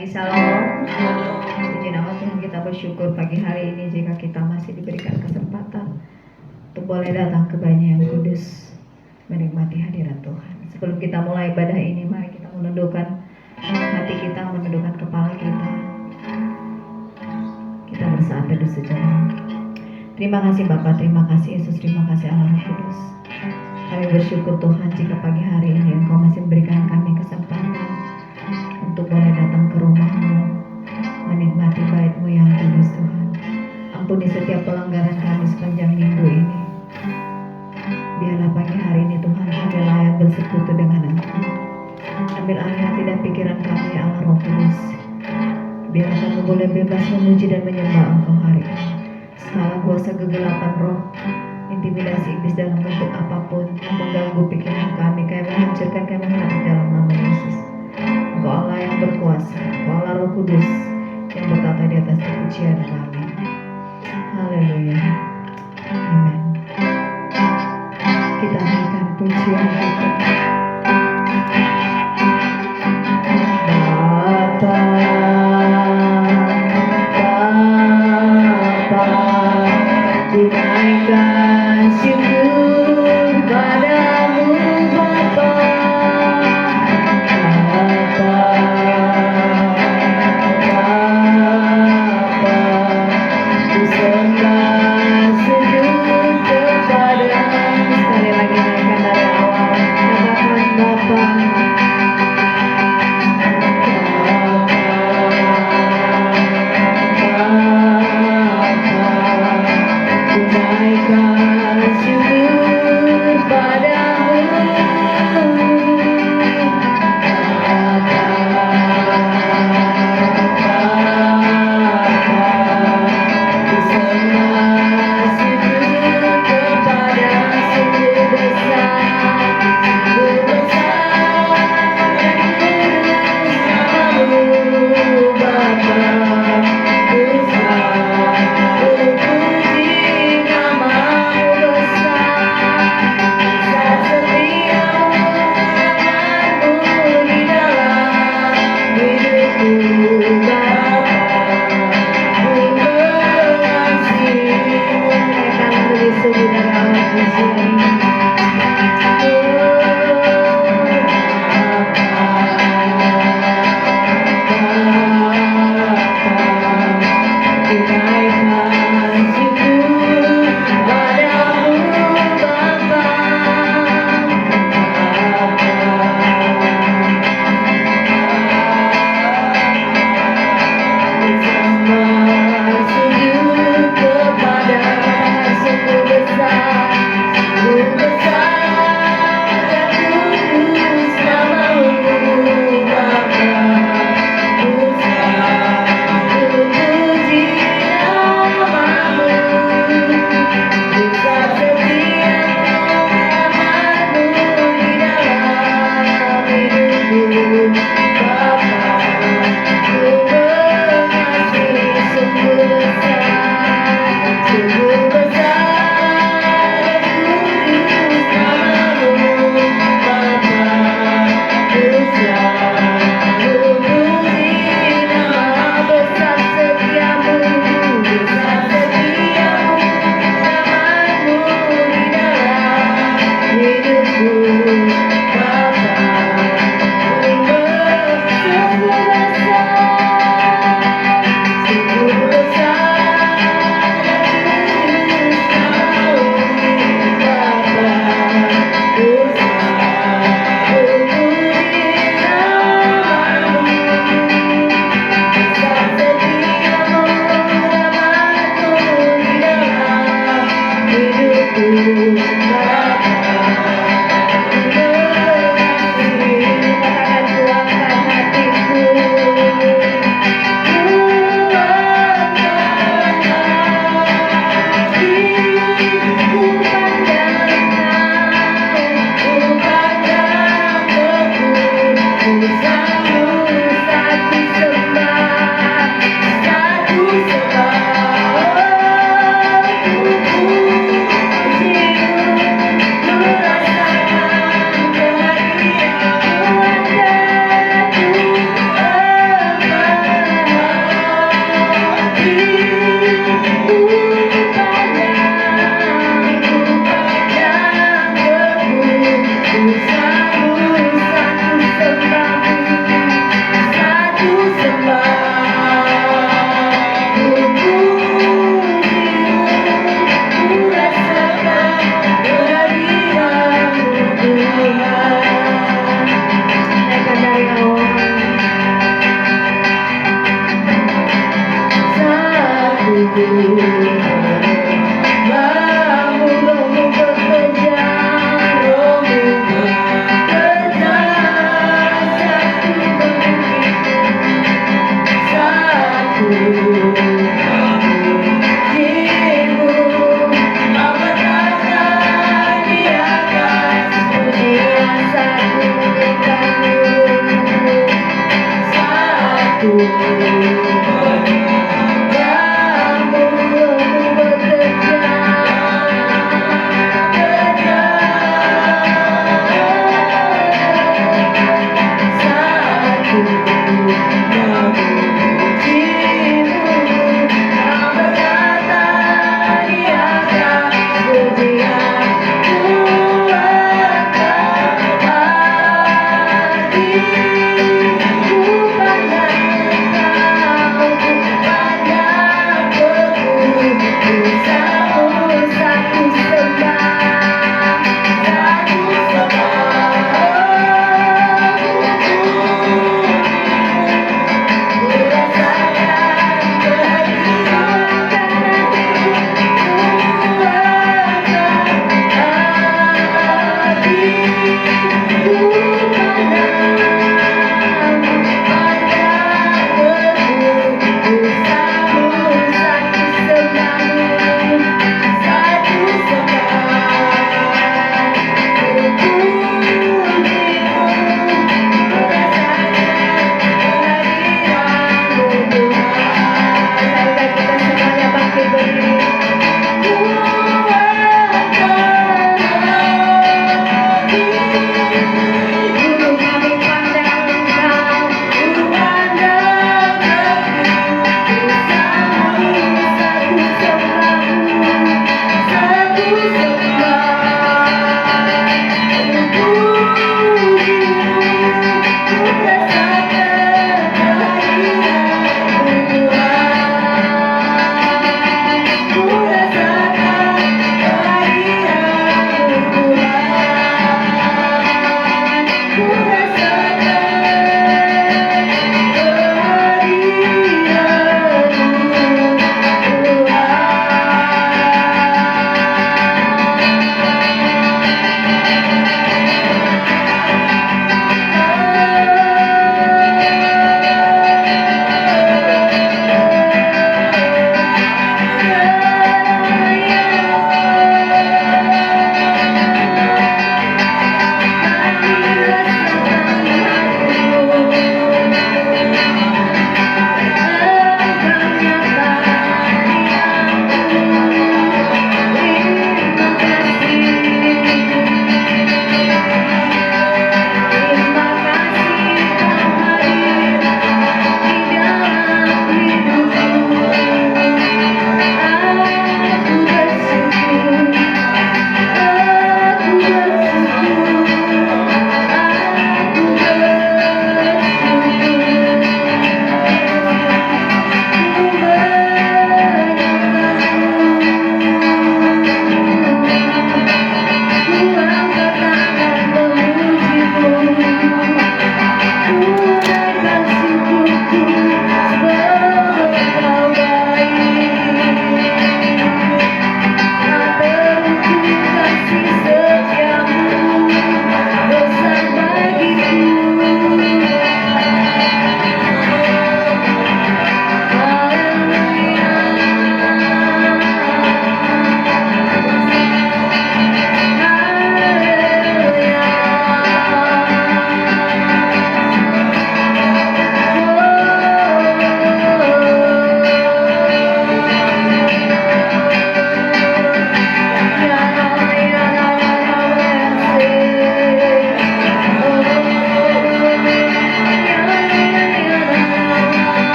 pagi, Shalom. Puji nama Tuhan, kita bersyukur pagi hari ini jika kita masih diberikan kesempatan untuk boleh datang ke Bait-Nya yang kudus, menikmati hadirat Tuhan. Sebelum kita mulai ibadah ini, mari kita menundukkan hati kita, menundukkan kepala kita. Kita bersaat teduh sejenak. Terima kasih Bapa, terima kasih Yesus, terima kasih Allah Roh Kudus. Kami bersyukur Tuhan jika pagi hari ini Engkau masih memberikan kami kesempatan untuk boleh datang ke rumah-Mu, menikmati Bait-Mu yang kudus Tuhan. Ampuni setiap pelanggaran kami sepanjang minggu ini. Biarlah pagi hari ini Tuhan kami layak bersekutu dengan Engkau. Ambil alih hati dan pikiran kami ya Allah Roh Kudus. Biar kami boleh bebas memuji dan menyembah Engkau hari ini. Segala kuasa kegelapan roh, intimidasi iblis dalam bentuk apapun yang mengganggu pikiran kami menghancurkan, kami menghancurkan dalam nama Yesus. Engkau Allah yang berkuasa, Engkau Allah Roh Kudus yang bertata di atas pujian kami. Haleluya. Amin. Kita naikkan pujian kita. Dinaikkan syukur padamu Bapa, Bapa, Bapa, Ku pandang engkau, ku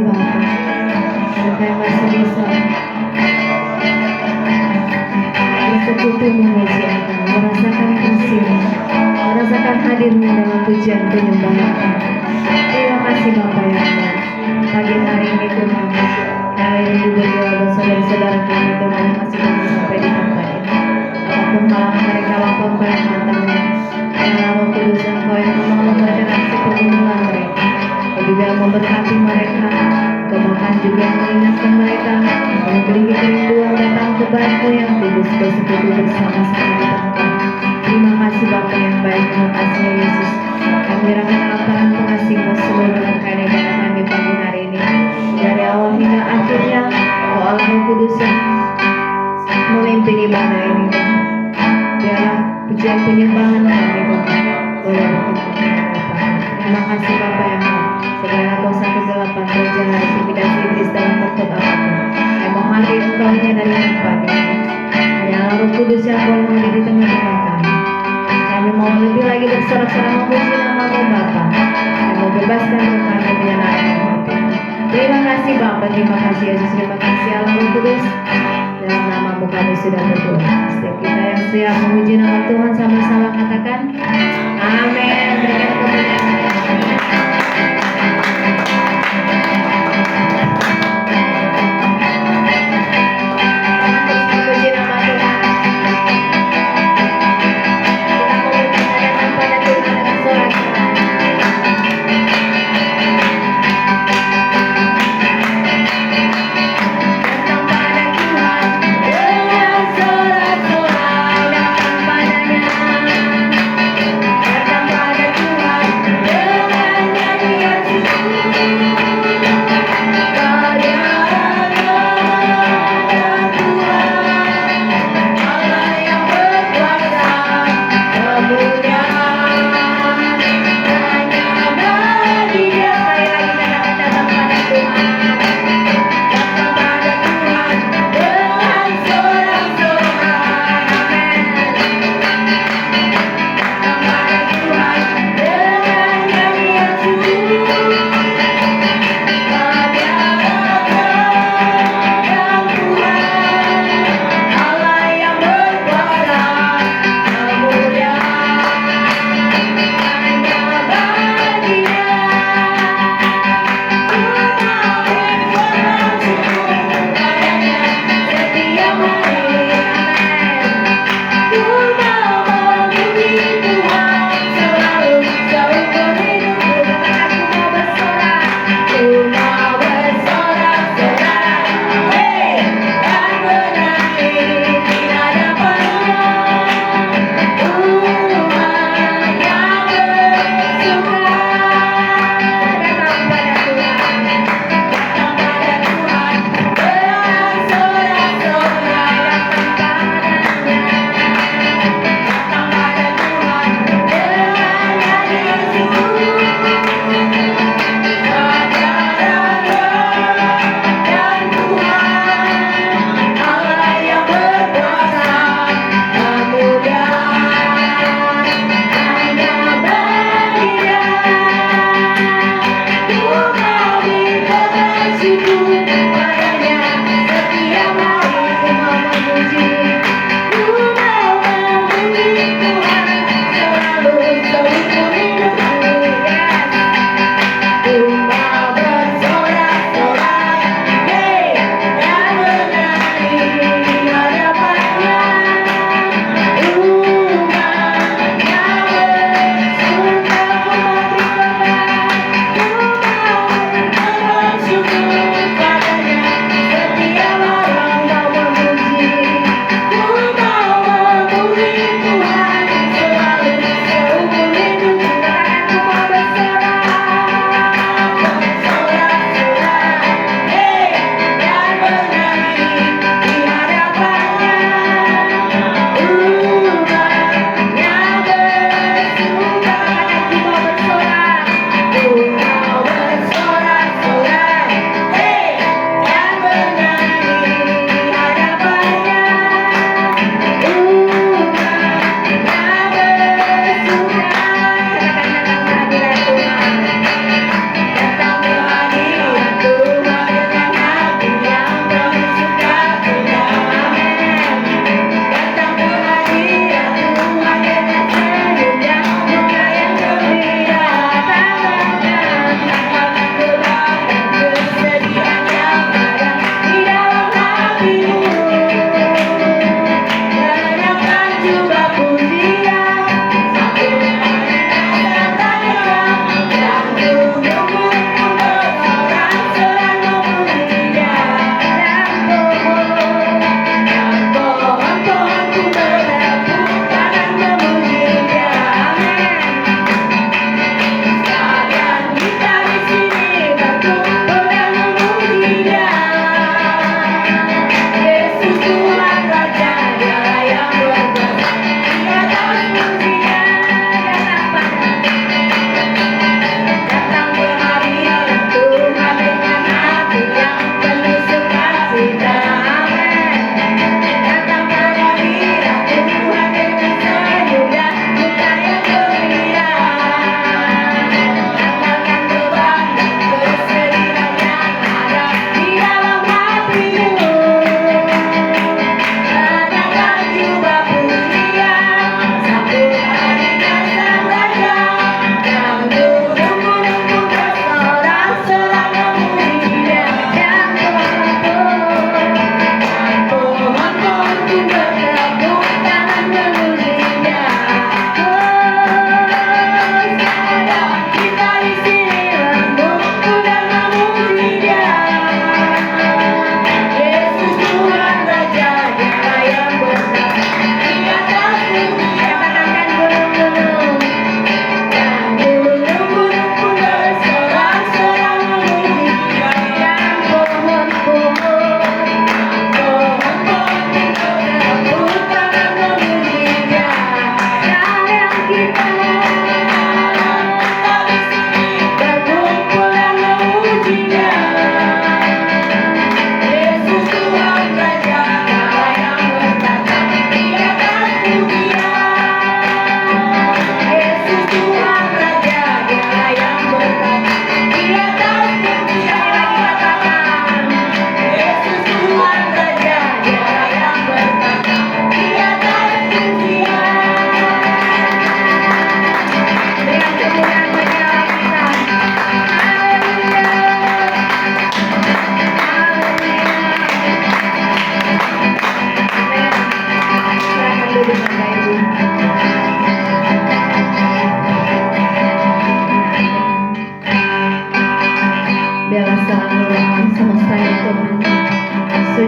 Bapa, kami masih bisa bersekutu memuji Engkau, merasakan kasih-Mu, merasakan hadir-Mu dalam pujian penyembahan kami. Terima kasih Bapa yang baik. Pagi hari ini Tuhan, kami rindu berdoa buat saudara-saudara kami Tuhan yang masih belum sampai di tempat ini. Apapun halangan mereka, apapun Kau yang hantarnya, yang Roh Kudus Engkau yang menolong mereka dalam setiap pergumulan mereka. Kau juga yang memberkati mereka, Kau bahkan juga yang mengingatkan mereka, Kau memberi kerinduan datang kepada-Mu yang kudus, bersekutu bersama-sama di tempat. Terima kasih Bapa yang baik, terima kasih ya Yesus. Kami menyerahkan dalam tangan pengasih-Mu seluruh rangkaian ibadah kami pagi hari ini. Dari awal hingga akhirnya, Kau Allah Roh Kudus yang memimpin ibadah ini Tuhan. Biarlah pujian penyembahan kami Tuhan boleh berkenan Bapa. Terima kasih Bapa yang baik. Segala dosa kegelapan, jahat, intimidasi iblis dalam bentuk apapun, kami menghadiri Engkau hanya dari tempat ini. Hanyalah Roh Kudus yang boleh hadir di tengah-tengah kami. Kami mau lebih lagi bersorak-sorai memuji nama-Mu Bapa. Kami mau bebaskan roh kami menyelamatkan hati. Terima kasih Bapa, terima kasih Yesus, terima kasih Allah Roh Kudus. Dalam nama-Mu kami sudah berdoa. Setiap kita yang siap memuji nama Tuhan sama-sama katakan amin. Berikan kemuliaan.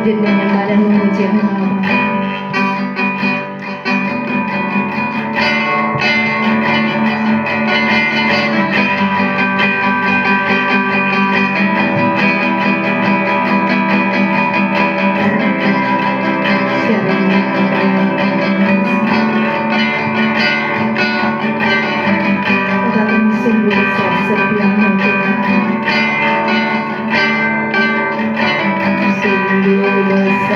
sujud menyembah dan memuji Engkau Bapa. Engkau kami sungguh setiamu Tuhan. Sungguh besar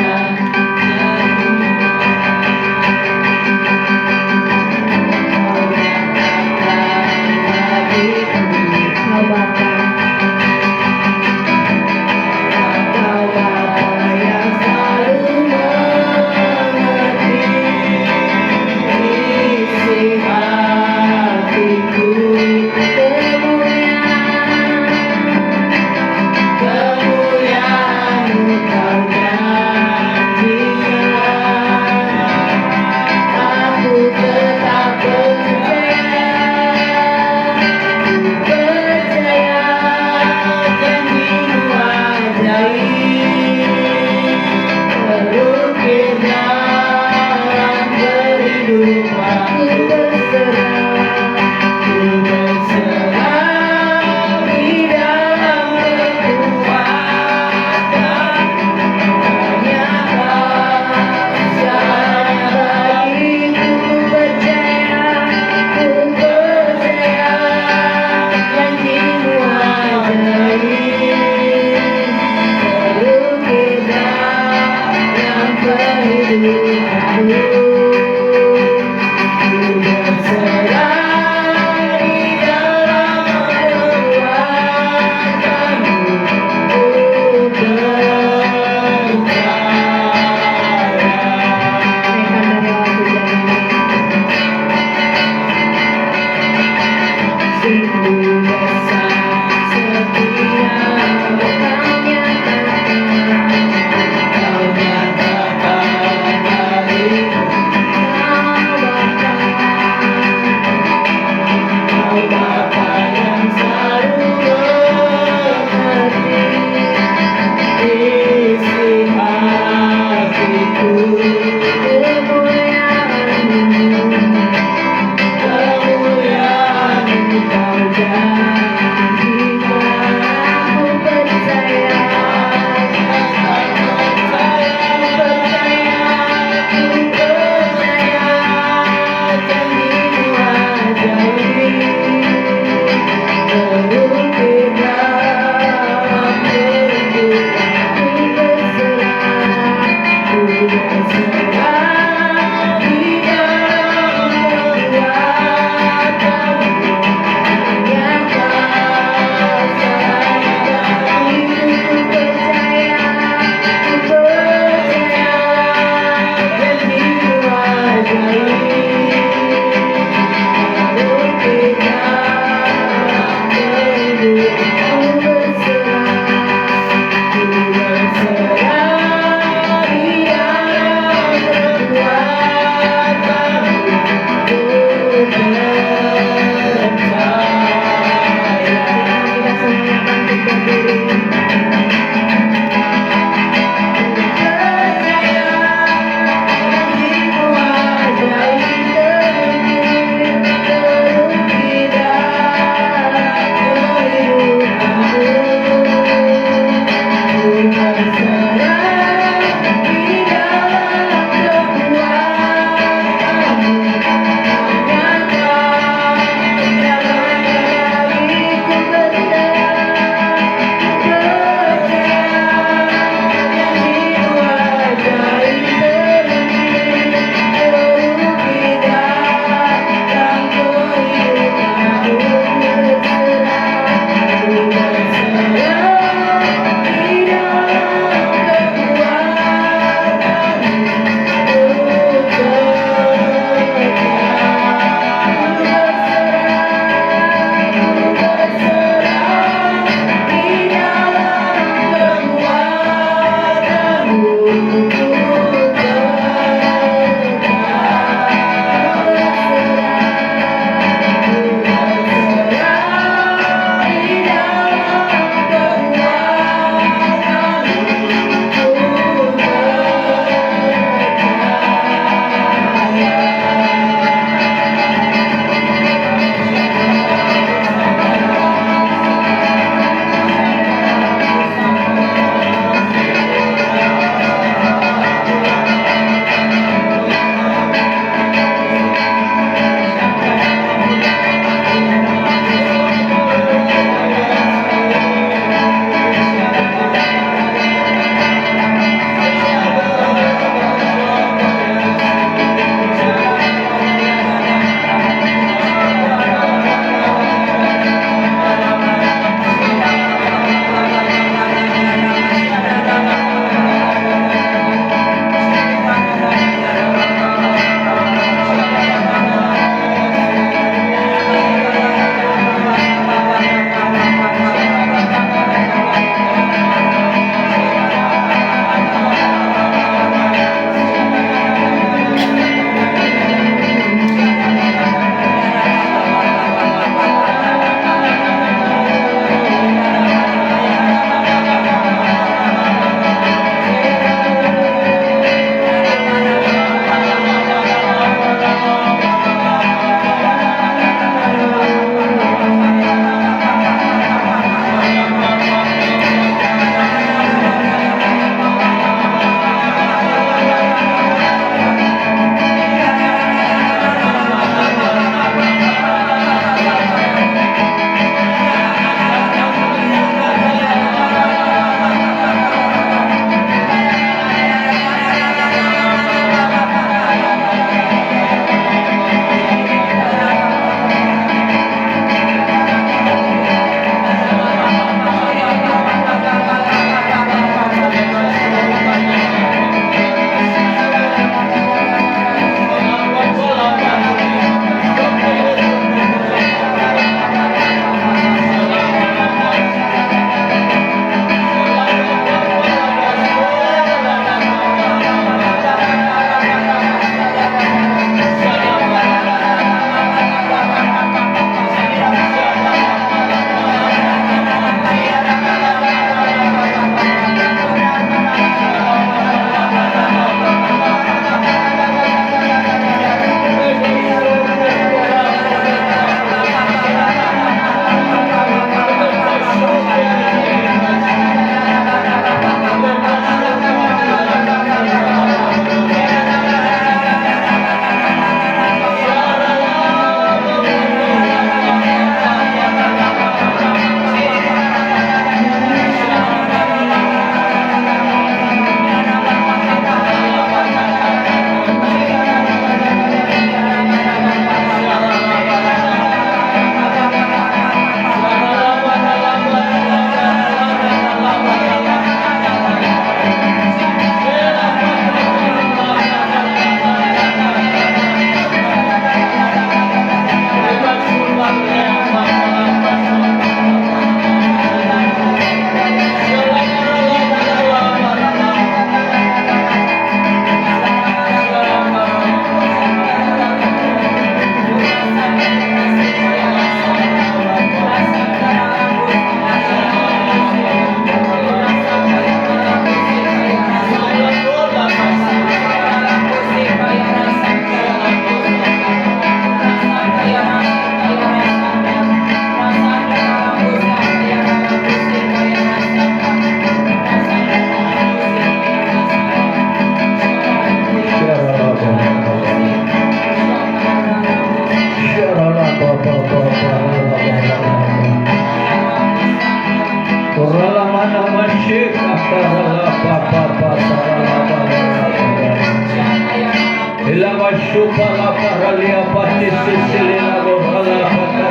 Supala paralia pati sisilina bohala pata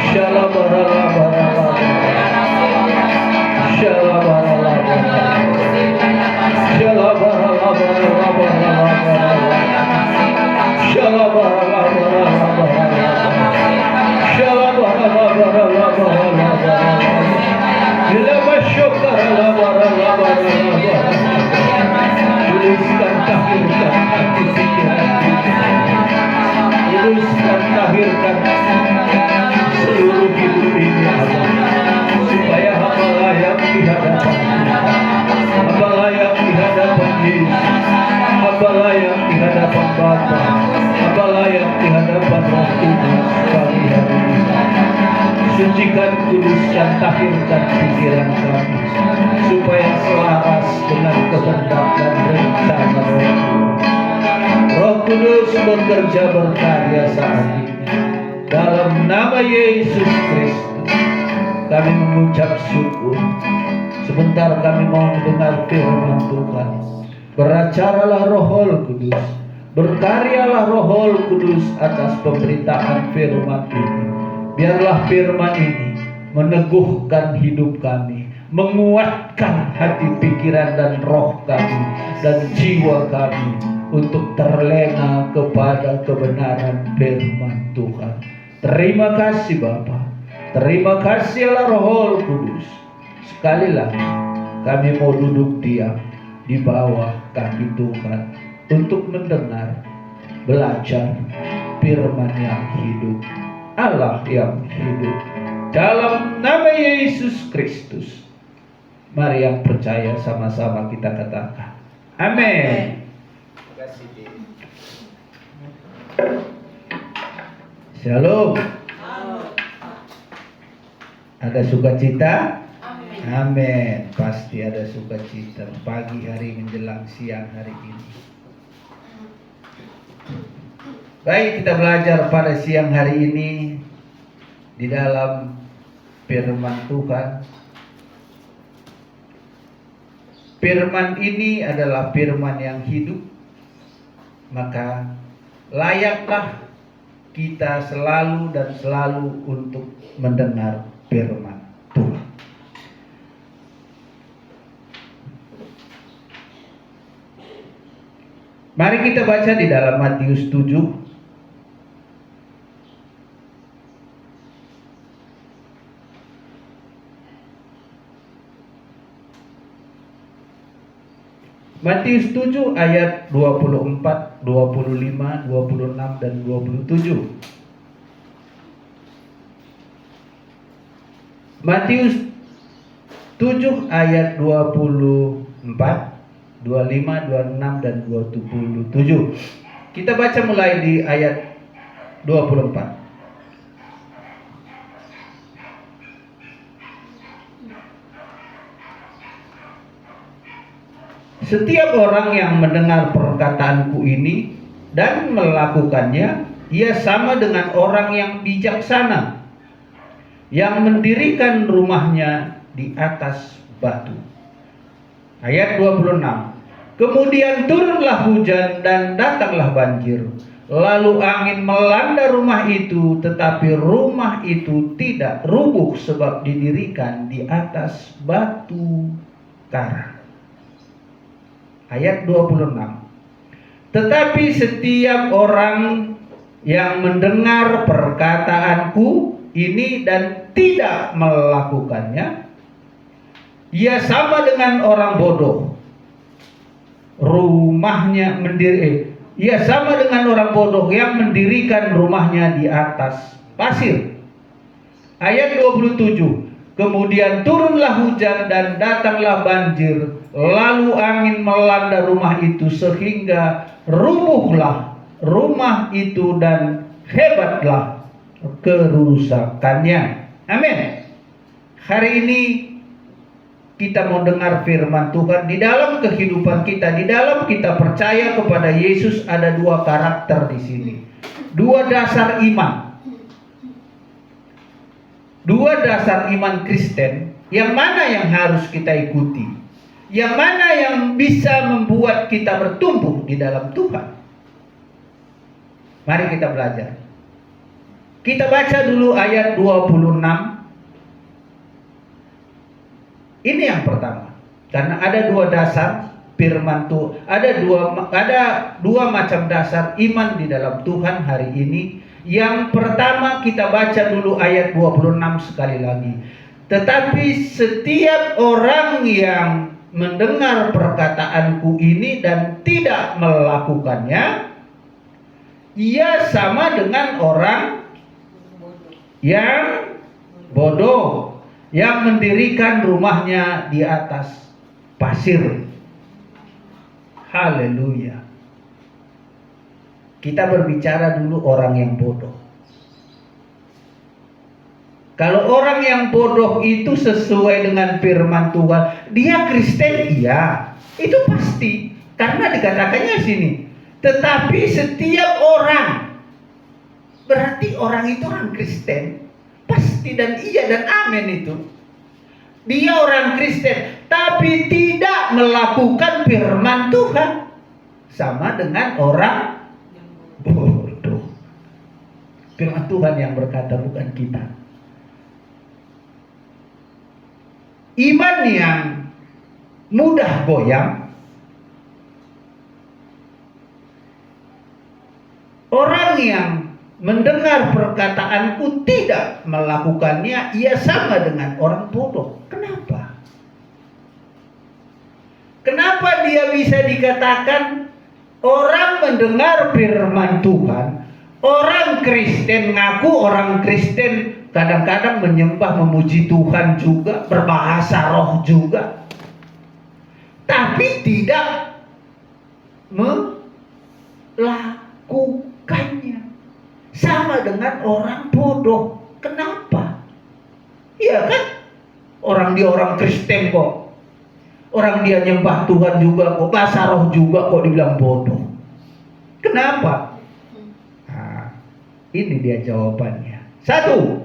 shalabara tuliskan tahirkan hati pikiran tuliskan tahirkan seluruh hidup ini Allah, supaya hamba layak di hadapan hamba layak di hadapan Yesus, hamba layak di hadapan Bapa, hamba layak di hadapan Roh Kudus pagi hari ini. Sucikan, kuduskan, tahirkan pikiran kami supaya selaras dengan kehendak dan rencana Roh Kudus. Roh Kudus bekerja berkarya saat ini. Dalam nama Yesus Kristus kami mengucap syukur. Sebentar kami mau mendengar firman Tuhan. Beracaralah Roh Kudus, berkaryalah Roh Kudus atas pemberitaan firman ini. Biarlah firman ini meneguhkan hidup kami, menguatkan hati, pikiran, dan roh kami, dan jiwa kami untuk terlena kepada kebenaran firman Tuhan. Terima kasih Bapa, terima kasih Allah Roh Kudus. Sekali lagi kami mau duduk diam di bawah kaki Tuhan untuk mendengar, belajar firman yang hidup, Allah yang hidup. Dalam nama Yesus Kristus, mari yang percaya sama-sama kita katakan amin. Shalom. Ada sukacita? Amin. Pasti ada sukacita pagi hari menjelang siang hari ini. Baik, kita belajar pada siang hari ini di dalam firman Tuhan. Firman ini adalah firman yang hidup, maka layaklah kita selalu dan selalu untuk mendengar firman Tuhan. Mari kita baca di dalam Matius 7. Matius 7 ayat 24, 25, 26 dan 27. Matius 7 ayat 24, 25, 26 dan 27. Kita baca mulai di ayat 24. Setiap orang yang mendengar perkataanku ini dan melakukannya, ia sama dengan orang yang bijaksana yang mendirikan rumahnya di atas batu. Ayat 26. Kemudian turunlah hujan dan datanglah banjir. Lalu angin melanda rumah itu, tetapi rumah itu tidak rubuh sebab didirikan di atas batu karang. Ayat 26. Tetapi setiap orang yang mendengar perkataanku ini dan tidak melakukannya, ia sama dengan orang bodoh. Ia sama dengan orang bodoh yang mendirikan rumahnya di atas pasir. Ayat 27. Kemudian turunlah hujan dan datanglah banjir, lalu angin melanda rumah itu sehingga rubuhlah rumah itu dan hebatlah kerusakannya. Amin. Hari ini kita mau dengar firman Tuhan. Di dalam kehidupan kita, di dalam kita percaya kepada Yesus, ada dua karakter di sini, dua dasar iman. Dua dasar iman Kristen, yang mana yang harus kita ikuti? Yang mana yang bisa membuat kita bertumbuh di dalam Tuhan? Mari kita belajar. Kita baca dulu ayat 26. Ini yang pertama. Karena ada dua dasar firman Tuhan, ada dua macam dasar iman di dalam Tuhan hari ini. Yang pertama kita baca dulu ayat 26 sekali lagi. Tetapi setiap orang yang mendengar perkataanku ini dan tidak melakukannya, ia sama dengan orang yang bodoh, yang mendirikan rumahnya di atas pasir. Haleluya. Kita berbicara dulu orang yang bodoh. Kalau orang yang bodoh itu sesuai dengan firman Tuhan, dia Kristen, iya, itu pasti. Karena dikatakannya sini, tetapi setiap orang, berarti orang itu orang Kristen, pasti dan iya dan amin itu. Dia orang Kristen, tapi tidak melakukan firman Tuhan, sama dengan orang bodoh. Firman Tuhan yang berkata, bukan kita. Iman yang mudah goyang, orang yang mendengar perkataanku tidak melakukannya, ia sama dengan orang bodoh. Kenapa? Kenapa dia bisa dikatakan orang mendengar firman Tuhan, orang Kristen, ngaku orang Kristen, kadang-kadang menyembah, memuji Tuhan juga, berbahasa roh juga, tapi tidak melakukannya, sama dengan orang bodoh. Kenapa? Iya kan? Orang dia orang Kristen kok, orang dia nyembah Tuhan juga kok, bahasa roh juga kok dibilang bodoh. Kenapa? Nah, ini dia jawabannya. Satu,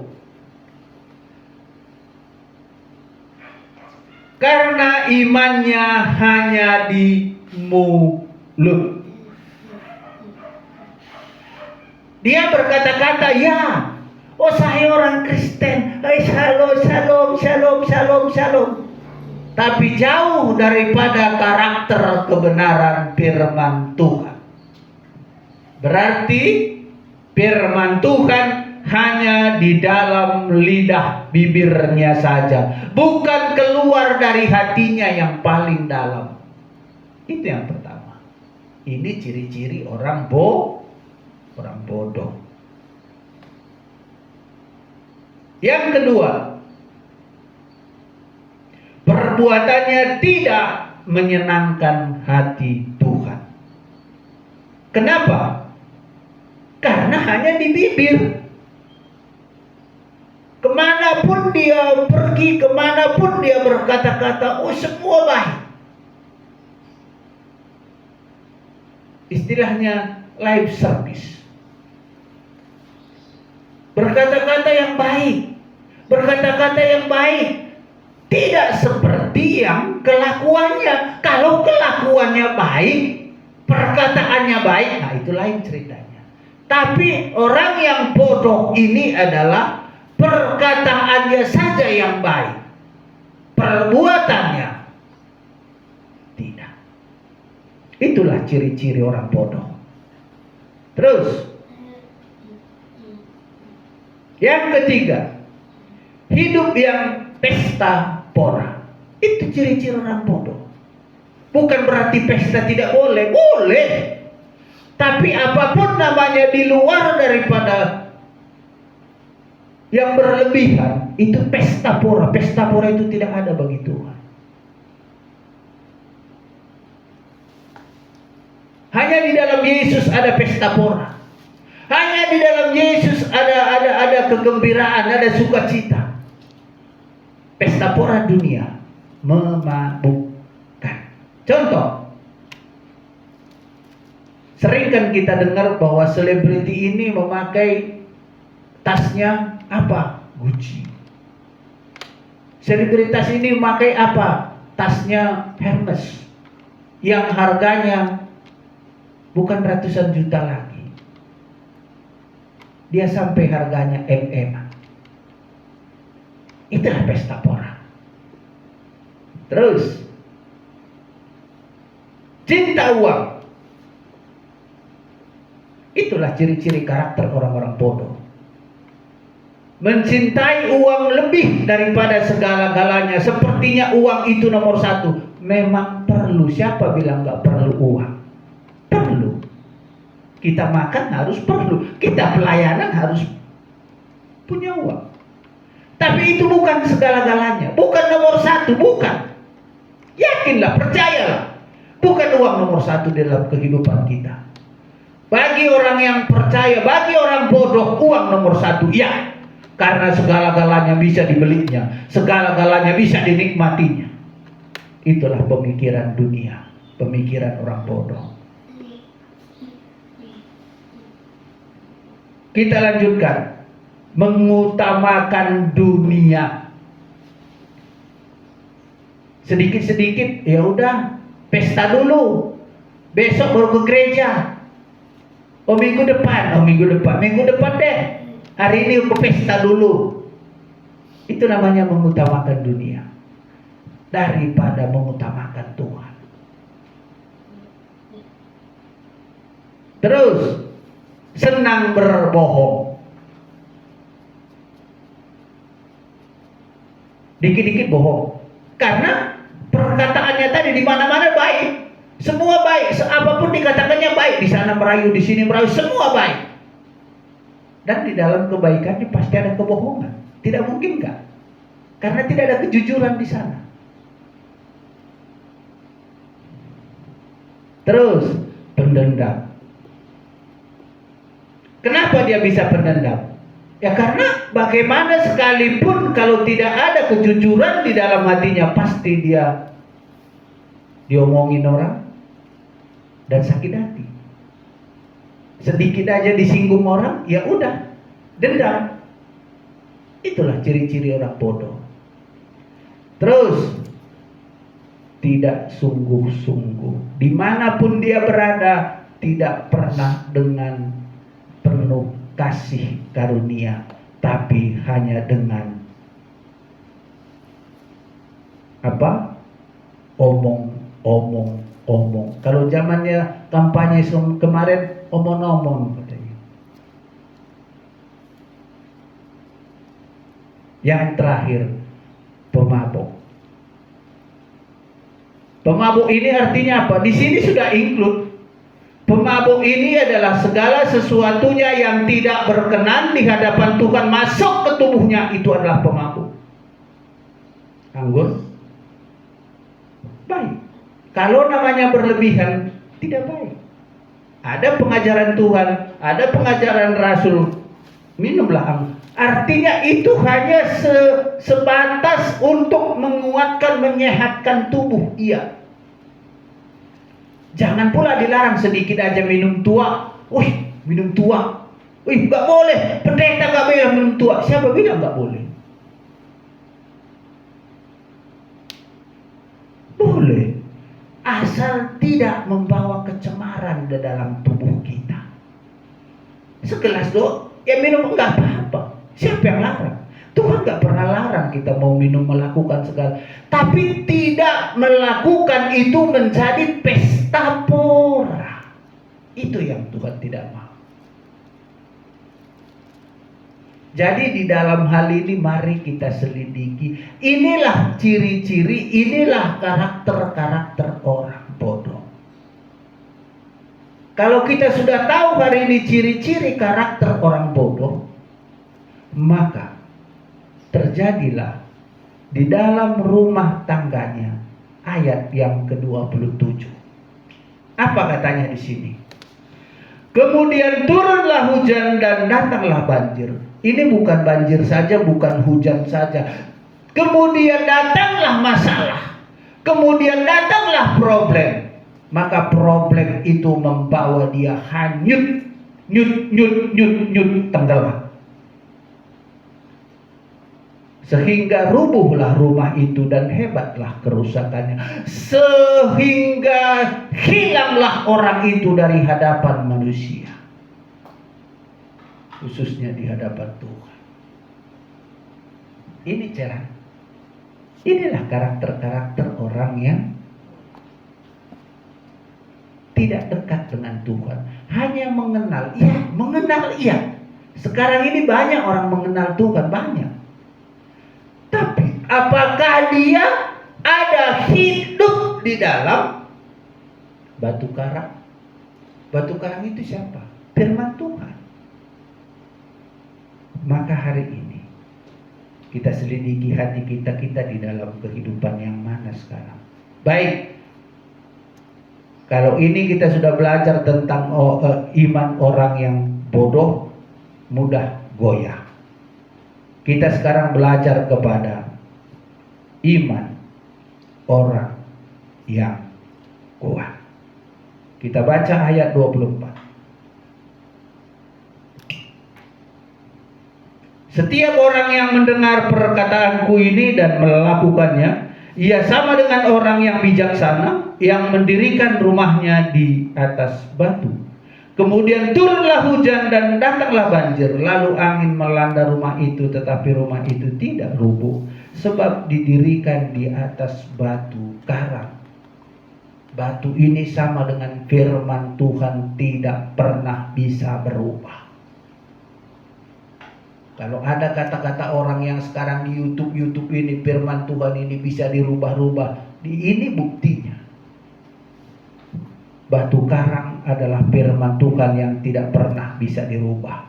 karena imannya hanya di mulut. Dia berkata-kata, ya, oh saya orang Kristen, shalom, shalom, shalom, shalom, shalom. Tapi jauh daripada karakter kebenaran firman Tuhan. Berarti firman Tuhan hanya di dalam lidah bibirnya saja, bukan keluar dari hatinya yang paling dalam. Itu yang pertama. Ini ciri-ciri orang bodoh. Yang kedua, perbuatannya tidak menyenangkan hati Tuhan. Kenapa? Karena hanya di bibir. Kemanapun dia pergi, kemanapun dia berkata-kata, oh semua baik. Istilahnya live service. Berkata-kata yang baik, berkata-kata yang baik, tidak seperti yang kelakuannya. Kalau kelakuannya baik, perkataannya baik, nah itu lain ceritanya. Tapi orang yang bodoh ini adalah perkataannya saja yang baik, perbuatannya tidak. Itulah ciri-ciri orang bodoh. Terus, yang ketiga, hidup yang pesta pora. Itu ciri-ciri orang bodoh. Bukan berarti pesta tidak boleh, boleh. Tapi apapun namanya di luar daripada yang berlebihan, itu pesta pora. Pesta pora itu tidak ada bagi Tuhan. Hanya di dalam Yesus ada pesta pora. Hanya di dalam Yesus ada kegembiraan, ada sukacita. Pesta pora dunia memabukkan. Contoh, sering kan kita dengar bahwa selebriti ini memakai tasnya apa? Gucci. Selebritas ini memakai apa? tasnya Hermes yang harganya bukan ratusan juta lagi. Dia sampai harganya MM. Itulah pesta pora. Terus cinta uang. Itulah ciri-ciri karakter orang-orang bodoh. Mencintai uang lebih daripada segala-galanya. Sepertinya uang itu nomor satu. Memang perlu. Siapa bilang gak perlu uang? Perlu. Kita makan harus perlu. Kita pelayanan harus punya uang. Tapi itu bukan segala-galanya. Bukan nomor satu. Bukan. Yakinlah, percayalah. Bukan uang nomor satu dalam kehidupan kita. Bagi orang yang percaya, bagi orang bodoh, uang nomor satu. Ya, karena segala-galanya bisa dibelinya, segala-galanya bisa dinikmatinya. Itulah pemikiran dunia, pemikiran orang bodoh. Kita lanjutkan. Mengutamakan dunia. Sedikit-sedikit, ya udah, pesta dulu. Besok baru ke gereja. Oh minggu depan deh. Hari ini ke pesta dulu. Itu namanya mengutamakan dunia daripada mengutamakan Tuhan. Terus senang berbohong. Dikit-dikit bohong. Karena perkataannya tadi di mana-mana baik. Semua baik, apapun dikatakannya baik. Di sana merayu, di sini merayu, semua baik. Dan di dalam kebaikannya pasti ada kebohongan. Tidak mungkin enggak? Karena tidak ada kejujuran di sana. Terus pendendam. Kenapa dia bisa pendendam? Ya karena bagaimana sekalipun kalau tidak ada kejujuran di dalam hatinya, pasti dia diomongin orang dan sakit hati. Sedikit aja disinggung orang, ya udah, dendam. Itulah ciri-ciri orang bodoh. Terus tidak sungguh-sungguh. Dimanapun dia berada, tidak pernah dengan penuh kasih karunia, tapi hanya dengan apa? Omong. Kalau zamannya kampanye kemarin, omong-omong katanya. Yang terakhir, pemabuk. Pemabuk ini artinya apa? Di sini sudah include. Pemabuk ini adalah segala sesuatunya yang tidak berkenan di hadapan Tuhan masuk ke tubuhnya, itu adalah pemabuk. Anggur baik. Kalau namanya berlebihan, tidak baik. Ada pengajaran Tuhan, ada pengajaran Rasul, minumlah anggur. Artinya itu hanya sebatas untuk menguatkan, menyehatkan tubuh. Iya. Jangan pula dilarang sedikit aja minum tua. Minum tua. Gak boleh. Pendeta gak bilang minum tua. Siapa bilang gak boleh? Boleh. Asal tidak membawa kecemaran di dalam tubuh kita. Segelas doang, ya minum enggak apa-apa. Siapa yang larang? Tuhan gak pernah larang kita mau minum, melakukan segala. Tapi tidak melakukan itu menjadi pesta pora. Itu yang Tuhan tidak mau. Jadi di dalam hal ini mari kita selidiki. Inilah ciri-ciri, inilah karakter-karakter orang bodoh. Kalau kita sudah tahu hari ini ciri-ciri karakter orang bodoh, maka terjadilah di dalam rumah tangganya ayat yang ke-27. Apa katanya di sini? Kemudian turunlah hujan dan datanglah banjir. Ini bukan banjir saja, bukan hujan saja. Kemudian datanglah masalah. Kemudian datanglah problem. Maka problem itu membawa dia hanyut, nyut, tenggelam. Sehingga rubuhlah rumah itu dan hebatlah kerusakannya. Sehingga hilanglah orang itu dari hadapan manusia. Khususnya di hadapan Tuhan. Ini cerah. Inilah karakter-karakter orang yang tidak dekat dengan Tuhan. Hanya mengenal. Iya, mengenal iya. Sekarang ini banyak orang mengenal Tuhan, banyak. Tapi apakah dia ada hidup di dalam batu karang? Batu karang itu siapa? Firman Tuhan. Maka hari ini kita selidiki hati kita di dalam kehidupan yang mana sekarang. Baik. Kalau ini kita sudah belajar tentang iman orang yang bodoh, mudah goyah. Kita sekarang belajar kepada iman orang yang kuat. Kita baca ayat 24. Setiap orang yang mendengar perkataanku ini dan melakukannya, ia sama dengan orang yang bijaksana yang mendirikan rumahnya di atas batu. Kemudian turunlah hujan dan datanglah banjir, lalu angin melanda rumah itu, tetapi rumah itu tidak rubuh, sebab didirikan di atas batu karang. Batu ini sama dengan firman Tuhan, tidak pernah bisa berubah. Kalau ada kata-kata orang yang sekarang di YouTube ini, firman Tuhan ini bisa dirubah-rubah, ini buktinya. Batu karang adalah firman Tuhan yang tidak pernah bisa dirubah.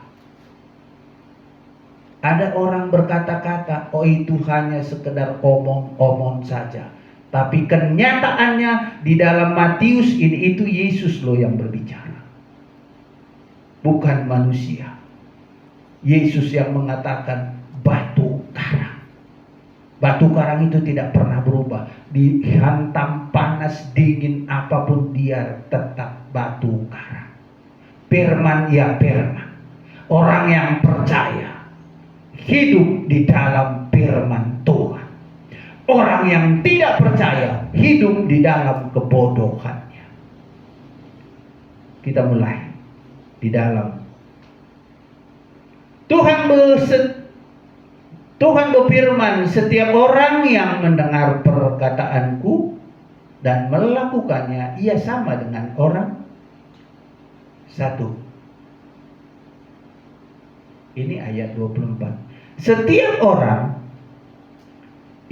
Ada orang berkata-kata, oh itu hanya sekedar omong-omong saja. Tapi kenyataannya di dalam Matius ini, itu Yesus loh yang berbicara. Bukan manusia. Yesus yang mengatakan batu karang. Batu karang itu tidak pernah berubah. Dihantam panas dingin apapun dia tetap batu karang. Firman ya firman. Orang yang percaya hidup di dalam firman Tuhan. Orang yang tidak percaya hidup di dalam kebodohannya. Kita mulai di dalam Tuhan berfirman, setiap orang yang mendengar perkataanku dan melakukannya, ia sama dengan orang satu. Ini ayat 24. Setiap orang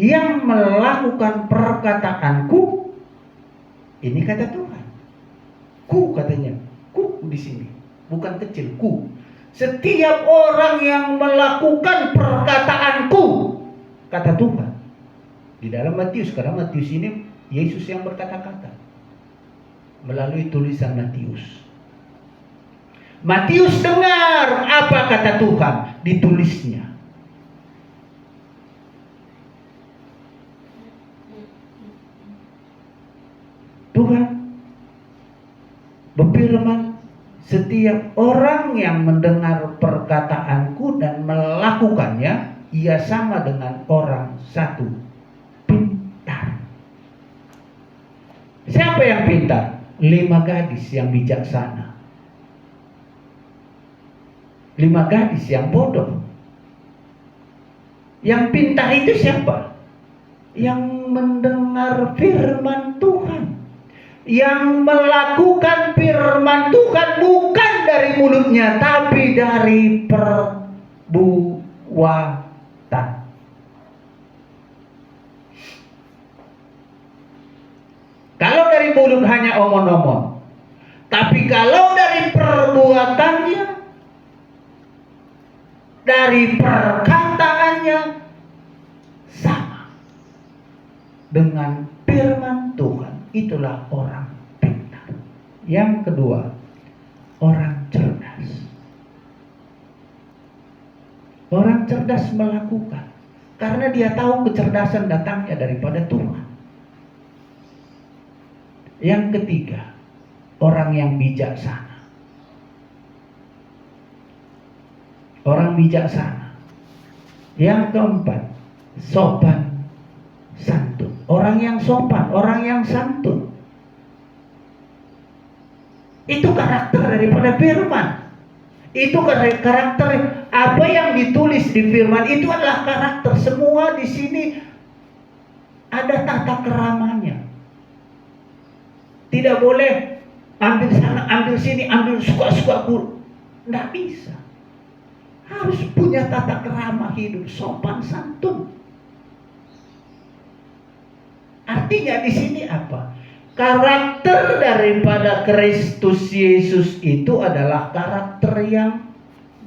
yang melakukan perkataanku, ini kata Tuhan. Ku katanya, ku di sini, bukan kecil, ku. Setiap orang yang melakukan perkataanku, kata Tuhan. Di dalam Matius, karena Matius ini Yesus yang berkata-kata melalui tulisan Matius. Matius dengar apa kata Tuhan ditulisnya. Tuhan berfirman, setiap orang yang mendengar perkataanku dan melakukannya, ia sama dengan orang satu pintar. Siapa yang pintar? 5 gadis yang bijaksana. 5 gadis yang bodoh. Yang pintar itu siapa? Yang mendengar firman Tuhan. Yang melakukan firman Tuhan bukan dari mulutnya, tapi dari perbuatan. Kalau dari mulut hanya omong-omong, tapi kalau dari perbuatannya, dari perkataannya, sama dengan firman Tuhan. Itulah orang pintar. Yang kedua, orang cerdas. Orang cerdas melakukan karena dia tahu kecerdasan datangnya daripada Tuhan. Yang ketiga, orang yang bijaksana. Orang bijaksana. Yang keempat, sopan santun. Orang yang sopan, orang yang santun. Itu karakter daripada firman. Itu karakter apa yang ditulis di firman itu adalah karakter. Semua di sini ada tata keramanya. Tidak boleh ambil sana, ambil sini, ambil suka-suka guru. Tidak bisa. Harus punya tata kerama hidup, sopan santun. Artinya di sini apa? Karakter daripada Kristus Yesus itu adalah karakter yang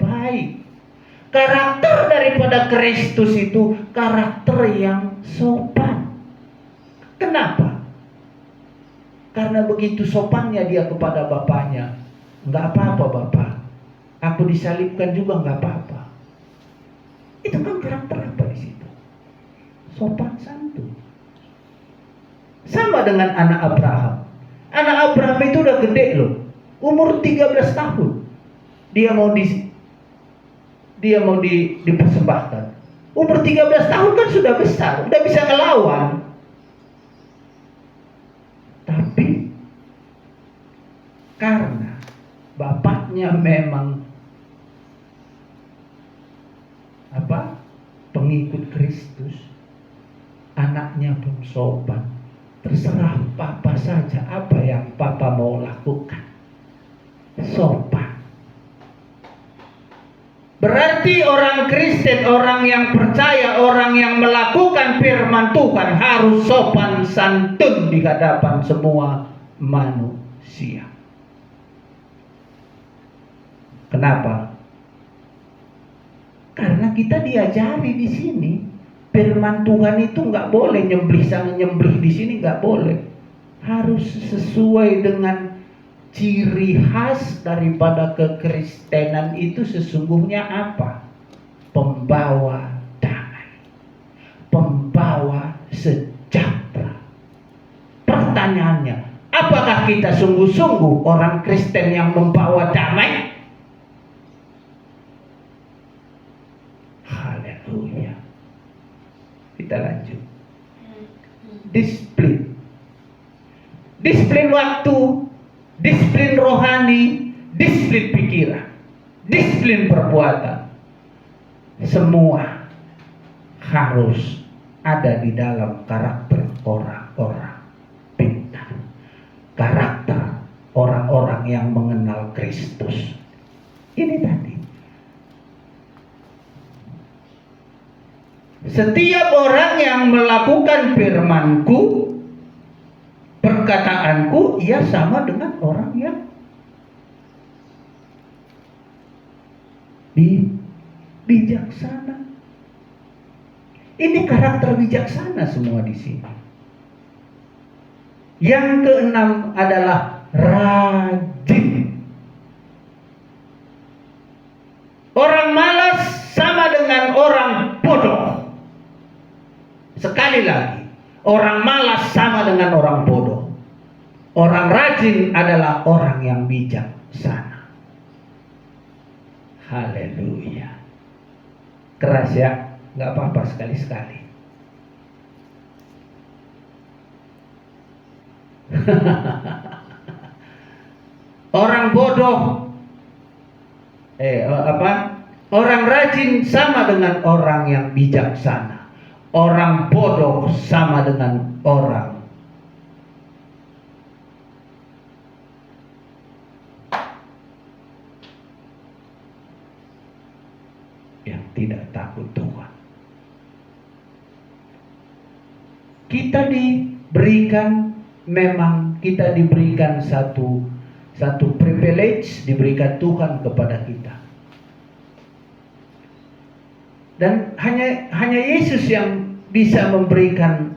baik. Karakter daripada Kristus itu karakter yang sopan. Kenapa? Karena begitu sopannya dia kepada bapaknya. Enggak apa-apa bapak, aku disalibkan juga enggak apa-apa. Itu kan karakter apa di situ? Sopan santun. Sama dengan anak Abraham. Anak Abraham itu udah gede loh. Umur 13 tahun. Dia mau dipersembahkan. Umur 13 tahun kan sudah besar, udah bisa ngelawan. Tapi karena bapaknya memang pengikut Kristus, anaknya pun sopan. Terserah papa saja apa yang papa mau lakukan. Sopan. Berarti orang Kristen, orang yang percaya, orang yang melakukan firman Tuhan harus sopan santun di hadapan semua manusia. Kenapa? Karena kita diajari di sini firman Tuhan itu nggak boleh nyemblih sana nyemblih di sini, nggak boleh. Harus sesuai dengan ciri khas daripada kekristenan itu sesungguhnya apa? Pembawa damai, pembawa sejahtera. Pertanyaannya, apakah kita sungguh-sungguh orang Kristen yang membawa damai? Haleluya. Kita lanjut. Disiplin. Disiplin waktu, disiplin rohani, disiplin pikiran, disiplin perbuatan. Semua harus ada di dalam karakter orang-orang pintar. Karakter orang-orang yang mengenal Kristus. Ini tadi. Setiap orang yang melakukan firman-Ku, perkataanku, ia sama dengan orang yang bijaksana. Ini karakter bijaksana semua di sini. Yang keenam adalah rajin. Orang malas sama dengan orang bodoh. Sekali lagi, orang malas sama dengan orang bodoh. Orang rajin adalah orang yang bijaksana. Haleluya. Keras ya, nggak apa-apa sekali-sekali. Orang bodoh, Orang rajin sama dengan orang yang bijaksana. Orang bodoh sama dengan orang yang tidak takut Tuhan. Kita diberikan satu privilege, diberikan Tuhan kepada kita. Dan hanya Yesus yang bisa memberikan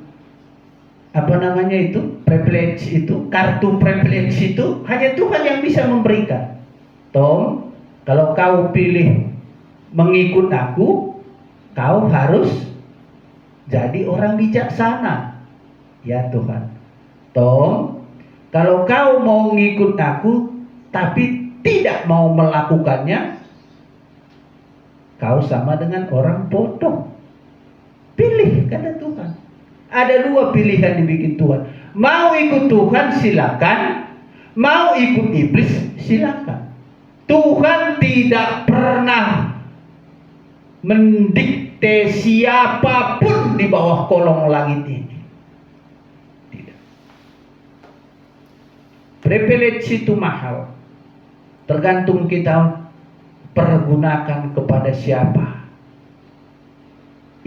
privilege itu, kartu privilege itu hanya Tuhan yang bisa memberikan. Tom, kalau kau pilih mengikut aku, kau harus jadi orang bijaksana. Ya Tuhan. Tom, kalau kau mau ngikut aku tapi tidak mau melakukannya, kau sama dengan orang bodoh. Pilih, kata Tuhan. Ada dua pilihan dibikin Tuhan. Mau ikut Tuhan silakan, mau ikut iblis silakan. Tuhan tidak pernah mendikte siapapun di bawah kolong langit ini. Tidak. Privilege itu mahal. Tergantung kita pergunakan kepada siapa.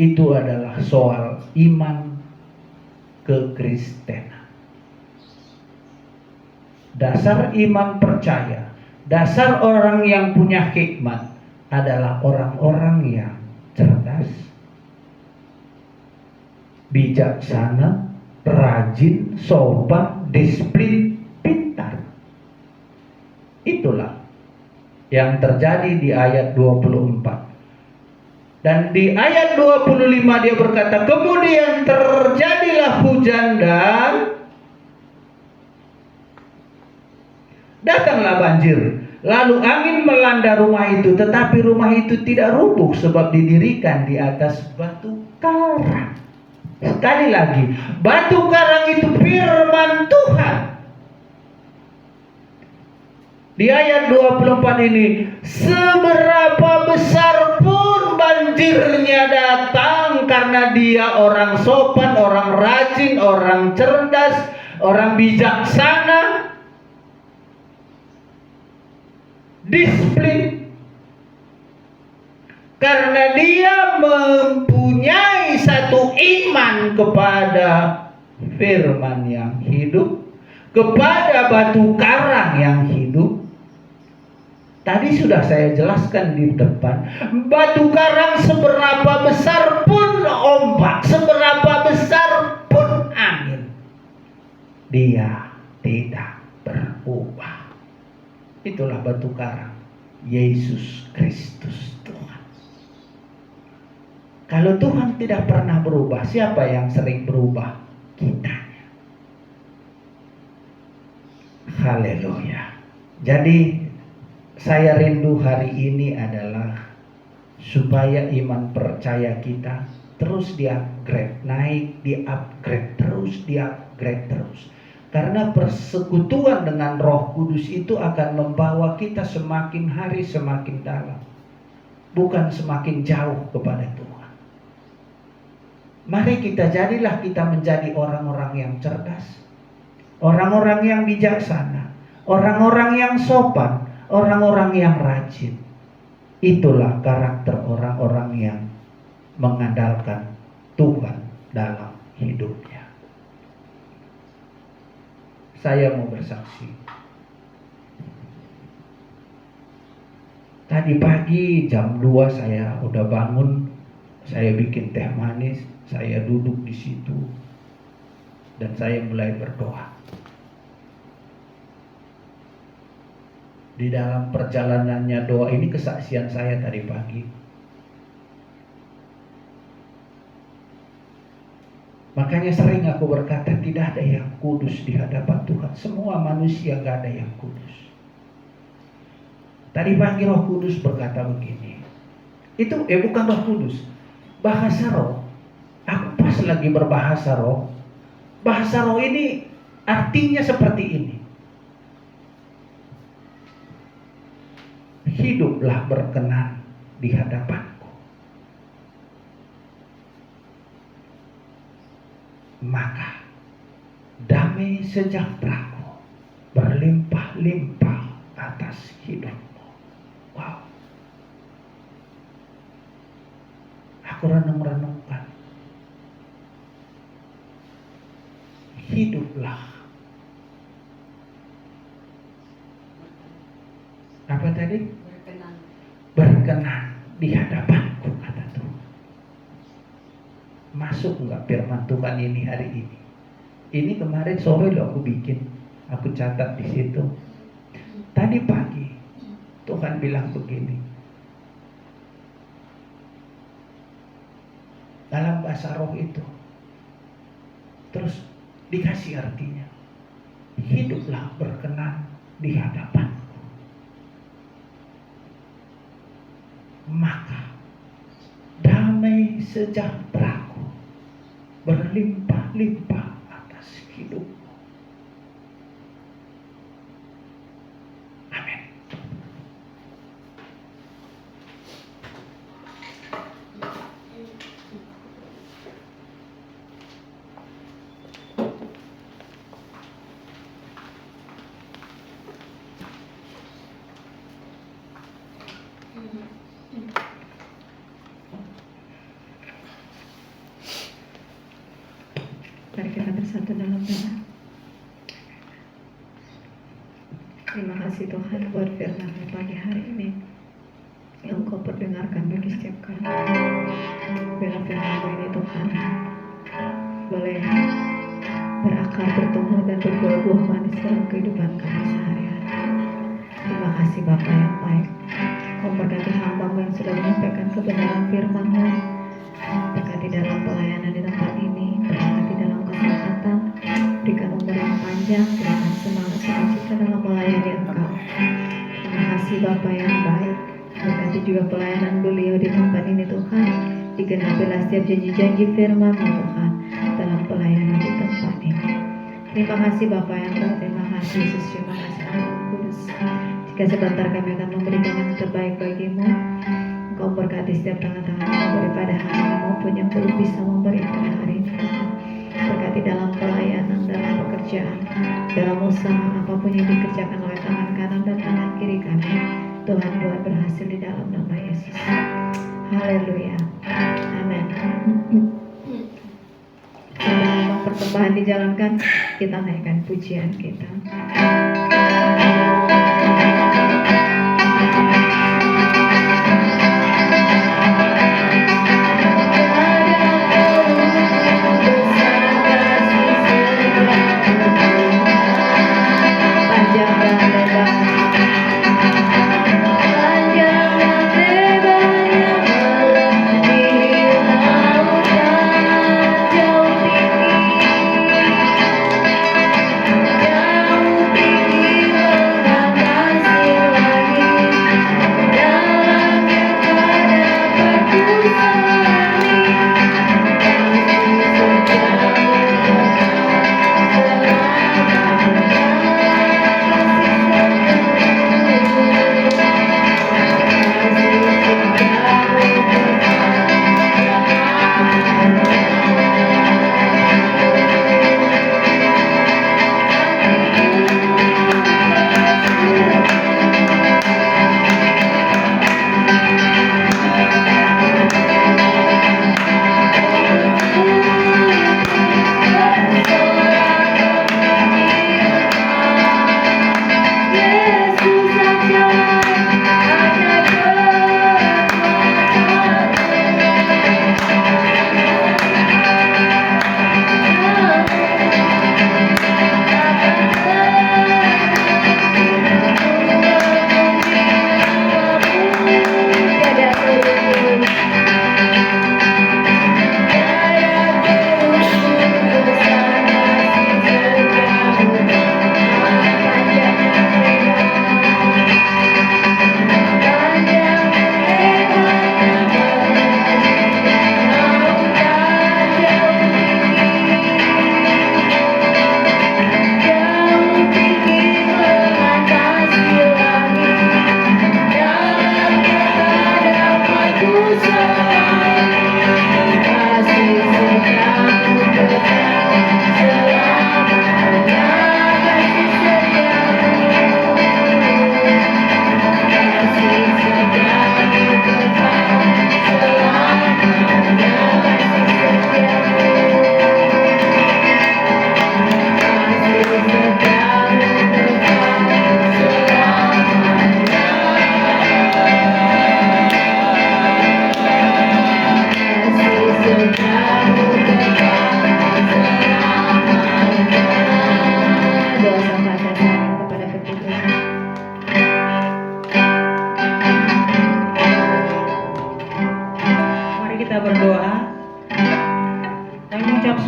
Itu adalah soal iman kekristenan. Dasar iman percaya, dasar orang yang punya hikmat adalah orang-orang yang cerdas, bijaksana, rajin, sopan, disiplin, pintar. Itulah yang terjadi di ayat 24. Dan di ayat 25 dia berkata, kemudian terjadilah hujan dan datanglah banjir. Lalu angin melanda rumah itu, tetapi rumah itu tidak rubuh sebab didirikan di atas batu karang. Sekali lagi, batu karang itu firman Tuhan. Di ayat 24 ini, seberapa besar pun banjirnya datang karena dia orang sopan, orang rajin, orang cerdas, orang bijaksana, disiplin. Karena dia mempunyai satu iman kepada firman yang hidup, kepada batu karang yang hidup. Tadi sudah saya jelaskan di depan, batu karang seberapa besar pun ombak, seberapa besar pun angin, dia tidak berubah. Itulah batu karang, Yesus Kristus Tuhan. Kalau Tuhan tidak pernah berubah, siapa yang sering berubah? Kitanya. Haleluya. Jadi saya rindu hari ini adalah supaya iman percaya kita terus di-upgrade, naik, di-upgrade terus, di-upgrade terus. Karena persekutuan dengan Roh Kudus itu akan membawa kita semakin hari semakin dalam, bukan semakin jauh kepada Tuhan. Mari jadilah kita menjadi orang-orang yang cerdas, orang-orang yang bijaksana, orang-orang yang sopan, orang-orang yang rajin. Itulah karakter orang-orang yang mengandalkan Tuhan dalam hidupnya. Saya mau bersaksi. Tadi pagi jam 2 saya udah bangun, saya bikin teh manis, saya duduk di situ dan saya mulai berdoa. Di dalam perjalanannya doa ini kesaksian saya tadi pagi. Makanya sering aku berkata tidak ada yang kudus di hadapan Tuhan. Semua manusia gak ada yang kudus. Tadi pagi Roh Kudus berkata begini. Itu bukan Roh Kudus, bahasa roh. Aku pas lagi berbahasa roh. Bahasa roh ini artinya seperti ini. Hiduplah berkenan di hadapanku, maka damai sejahteraku berlimpah-limpah atas hidupmu. Wow. Aku renung-renungkan. Hiduplah. Apa tadi? Berkenan di hadapanku, kata Tuhan. Masuk nggak firman Tuhan ini hari ini? Ini kemarin sore loh aku bikin, aku catat di situ. Tadi pagi Tuhan bilang begini. Dalam bahasa roh itu. Terus dikasih artinya. Hiduplah berkenan di hadapanku, maka damai sejahteraku berlimpah-limpah atas hidup. Amin. Mari kita bersatu dalam doa. Terima kasih Tuhan buat firman-Mu pagi hari ini yang Kau perdengarkan bagi setiap kami. Biarlah firman-Mu ini Tuhan boleh berakar, bertumbuh dan berbuah-buah manis dalam kehidupan kami sehari-hari. Terima kasih Bapa yang baik. Kau berkati hamba-Mu yang sudah menyampaikan kebenaran firman-Mu. Berkati dalam pelayanan di tempat ini, berkati dalam kesehatan, berikan umur yang panjang, berikan semangat sukacita dalam melayani Engkau. Terima kasih Bapa yang baik. Berkati juga pelayanan beliau di tempat ini Tuhan. Digenapilah setiap janji-janji firman-Mu Tuhan dalam pelayanan di tempat ini. Terima kasih Bapa yang baik. Terima kasih Yesus. Terima kasih Roh Kudus. Jika sebentar kami akan memberikan yang terbaik bagi-Mu, Engkau berkati setiap tangan-tangan yang memberi pada hari ini maupun yang belum bisa memberi pada hari ini Tuhan. Berkati dalam pelayanan, dalam pekerjaan, dalam usaha apapun yang dikerjakan oleh tangan kanan dan tangan kiri kami, Tuhan buat berhasil di dalam nama Yesus. Haleluya. Amin. Sebelum persembahan dijalankan, kita naikkan pujian kita.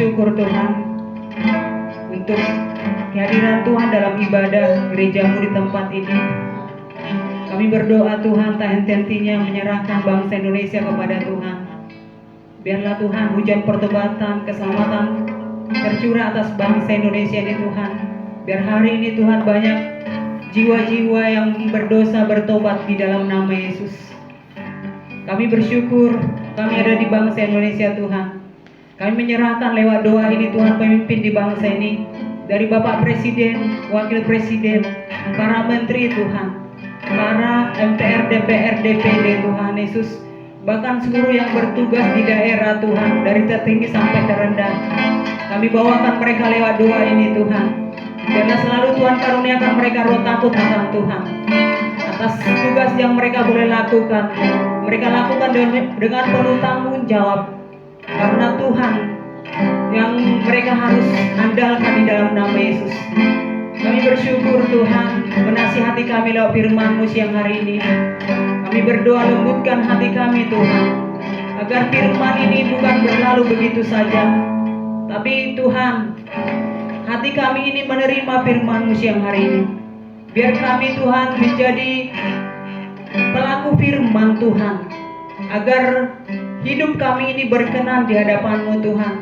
syukur Tuhan untuk kehadiran Tuhan dalam ibadah gerejamu di tempat ini. Kami berdoa Tuhan tak henti-hentinya menyerahkan bangsa Indonesia kepada Tuhan. Biarlah Tuhan hujan pertobatan, keselamatan tercurah atas bangsa Indonesia ini Tuhan. Biar hari ini Tuhan banyak jiwa-jiwa yang berdosa bertobat di dalam nama Yesus. Kami bersyukur kami ada di bangsa Indonesia Tuhan. Kami menyerahkan lewat doa ini Tuhan pemimpin di bangsa ini. Dari Bapak Presiden, Wakil Presiden, para Menteri Tuhan, para MPR, DPR, DPD Tuhan Yesus, bahkan seluruh yang bertugas di daerah Tuhan, dari tertinggi sampai terendah. Kami bawakan mereka lewat doa ini Tuhan. Biarlah selalu Tuhan karuniakan mereka roh takut akan Tuhan. Atas tugas yang mereka boleh lakukan, mereka lakukan dengan penuh tanggung jawab. Karena Tuhan yang mereka harus andalkan di dalam nama Yesus. Kami bersyukur Tuhan menasihati kami lewat firman-Mu siang hari ini. Kami berdoa lembutkan hati kami Tuhan, agar firman ini bukan berlalu begitu saja, tapi Tuhan, hati kami ini menerima firman-Mu siang hari ini. Biar kami Tuhan menjadi pelaku firman Tuhan, agar hidup kami ini berkenan di hadapan-Mu Tuhan.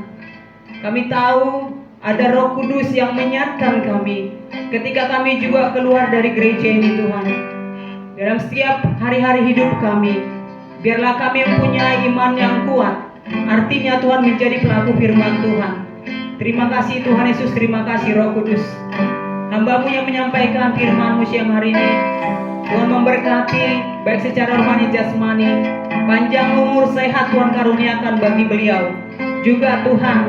Kami tahu ada Roh Kudus yang mengingatkan kami ketika kami juga keluar dari gereja ini Tuhan. Dalam setiap hari-hari hidup kami, biarlah kami mempunyai iman yang kuat. Artinya Tuhan menjadi pelaku firman Tuhan. Terima kasih Tuhan Yesus, terima kasih Roh Kudus. Hamba-Mu yang menyampaikan firman-Mu siang hari ini, Tuhan memberkati baik secara rohani jasmani, panjang umur sehat Tuhan karuniakan bagi beliau. Juga Tuhan,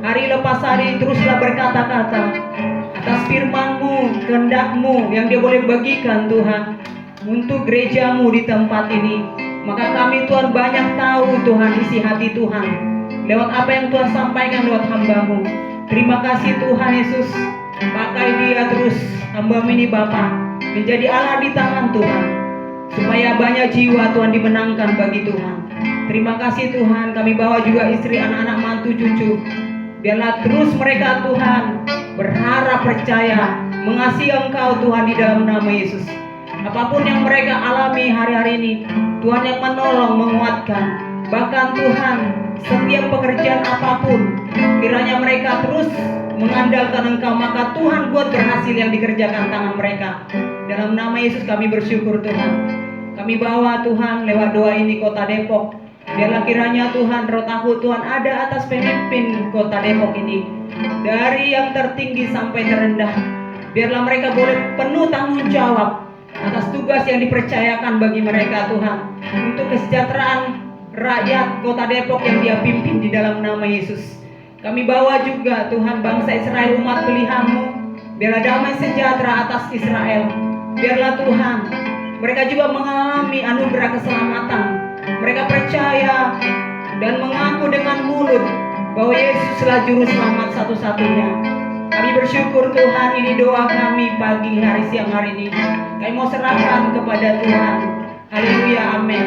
hari lepas hari teruslah berkata-kata atas firman-Mu, kehendak-Mu yang dia boleh bagikan Tuhan untuk gereja-Mu di tempat ini. Maka kami Tuhan banyak tahu Tuhan isi hati Tuhan lewat apa yang Tuhan sampaikan lewat hamba-Mu. Terima kasih Tuhan Yesus, pakai dia terus hamba-Mu ini Bapa menjadi Allah di tangan Tuhan, supaya banyak jiwa Tuhan dimenangkan bagi Tuhan. Terima kasih Tuhan, kami bawa juga istri, anak-anak, mantu, cucu. Biarlah terus mereka Tuhan berharap, percaya, mengasihi Engkau Tuhan di dalam nama Yesus. Apapun yang mereka alami hari-hari ini, Tuhan yang menolong, menguatkan. Bahkan Tuhan, setiap pekerjaan apapun, kiranya mereka terus mengandalkan Engkau, maka Tuhan buat berhasil yang dikerjakan tangan mereka. Dalam nama Yesus kami bersyukur Tuhan. Kami bawa Tuhan lewat doa ini kota Depok. Biarlah kiranya Tuhan roh takut Tuhan ada atas pemimpin kota Depok ini, dari yang tertinggi sampai terendah. Biarlah mereka boleh penuh tanggung jawab atas tugas yang dipercayakan bagi mereka Tuhan, untuk kesejahteraan rakyat kota Depok yang dia pimpin di dalam nama Yesus. Kami bawa juga Tuhan bangsa Israel, umat pilihan-Mu. Biarlah damai sejahtera atas Israel. Biarlah Tuhan mereka juga mengalami anugerah keselamatan. Mereka percaya dan mengaku dengan mulut bahwa Yesuslah juru selamat satu-satunya. Kami bersyukur Tuhan, ini doa kami pagi hari siang hari ini. Kami mau serahkan kepada Tuhan. Haleluya, amin.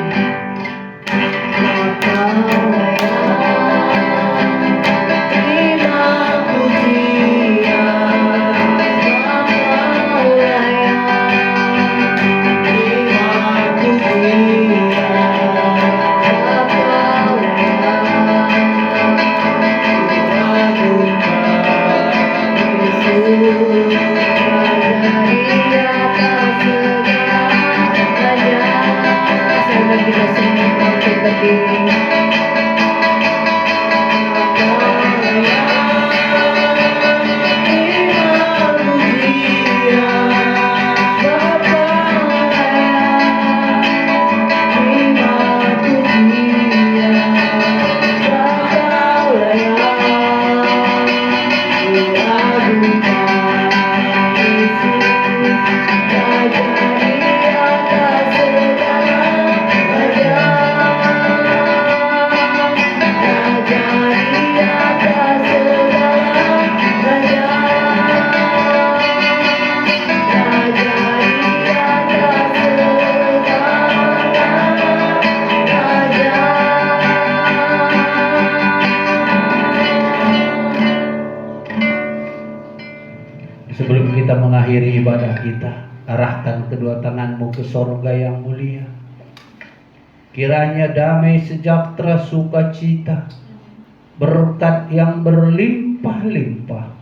Sebelum kita mengakhiri ibadah kita, arahkan kedua tanganmu ke sorga yang mulia. Kiranya damai, sejahtera, sukacita, berkat yang berlimpah-limpah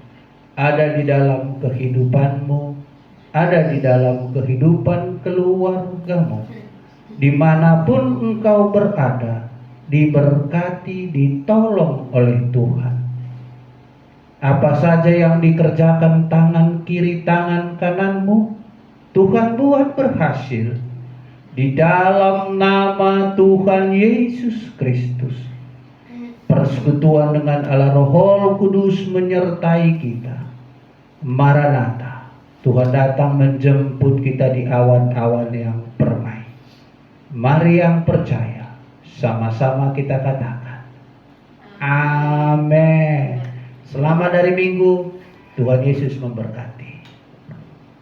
ada di dalam kehidupanmu, ada di dalam kehidupan keluargamu. Dimanapun engkau berada, diberkati, ditolong oleh Tuhan. Apa saja yang dikerjakan tangan kiri, tangan kananmu, Tuhan buat berhasil. Di dalam nama Tuhan Yesus Kristus, persekutuan dengan Allah Roh Kudus menyertai kita. Maranatha, Tuhan datang menjemput kita di awan-awan yang permai. Mari yang percaya, sama-sama kita katakan, amin. Selamat dari Minggu, Tuhan Yesus memberkati.